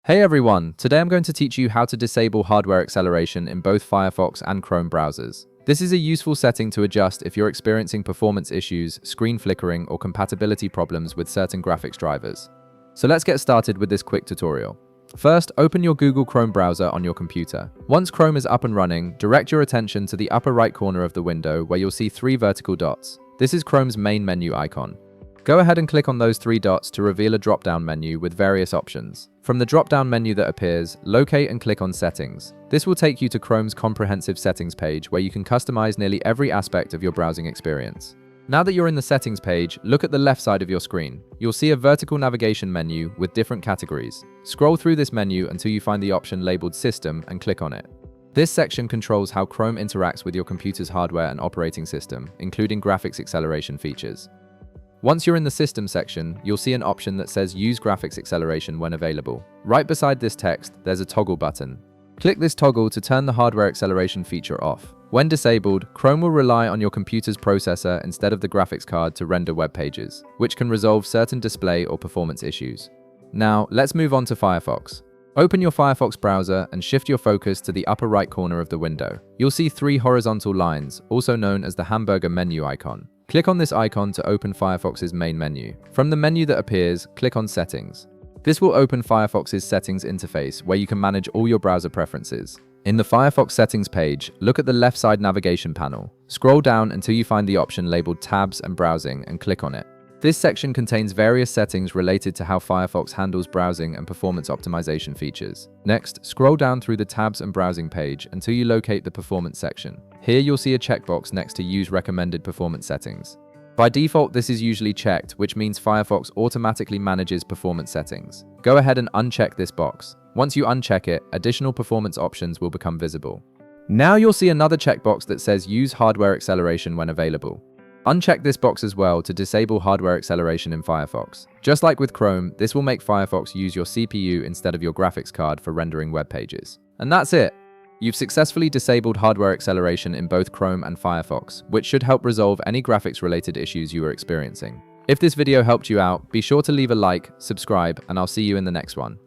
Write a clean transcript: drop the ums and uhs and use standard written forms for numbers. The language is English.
Hey everyone, today I'm going to teach you how to disable hardware acceleration in both Firefox and Chrome browsers. This is a useful setting to adjust if you're experiencing performance issues, screen flickering, or compatibility problems with certain graphics drivers. So let's get started with this quick tutorial. First, open your Google Chrome browser on your computer. Once Chrome is up and running, direct your attention to the upper right corner of the window where you'll see three vertical dots. This is Chrome's main menu icon. Go ahead and click on those three dots to reveal a drop-down menu with various options. From the drop-down menu that appears, locate and click on Settings. This will take you to Chrome's comprehensive settings page where you can customize nearly every aspect of your browsing experience. Now that you're in the settings page, look at the left side of your screen. You'll see a vertical navigation menu with different categories. Scroll through this menu until you find the option labeled System and click on it. This section controls how Chrome interacts with your computer's hardware and operating system, including graphics acceleration features. Once you're in the System section, you'll see an option that says Use Graphics Acceleration when available. Right beside this text, there's a toggle button. Click this toggle to turn the hardware acceleration feature off. When disabled, Chrome will rely on your computer's processor instead of the graphics card to render web pages, which can resolve certain display or performance issues. Now, let's move on to Firefox. Open your Firefox browser and shift your focus to the upper right corner of the window. You'll see three horizontal lines, also known as the hamburger menu icon. Click on this icon to open Firefox's main menu. From the menu that appears, click on Settings. This will open Firefox's settings interface where you can manage all your browser preferences. In the Firefox settings page, look at the left side navigation panel. Scroll down until you find the option labeled Tabs and Browsing and click on it. This section contains various settings related to how Firefox handles browsing and performance optimization features. Next, scroll down through the Tabs and Browsing page until you locate the Performance section. Here you'll see a checkbox next to Use Recommended Performance Settings. By default, this is usually checked, which means Firefox automatically manages performance settings. Go ahead and uncheck this box. Once you uncheck it, additional performance options will become visible. Now you'll see another checkbox that says Use Hardware Acceleration when available. Uncheck this box as well to disable hardware acceleration in Firefox. Just like with Chrome, this will make Firefox use your CPU instead of your graphics card for rendering web pages. And that's it! You've successfully disabled hardware acceleration in both Chrome and Firefox, which should help resolve any graphics-related issues you are experiencing. If this video helped you out, be sure to leave a like, subscribe, and I'll see you in the next one.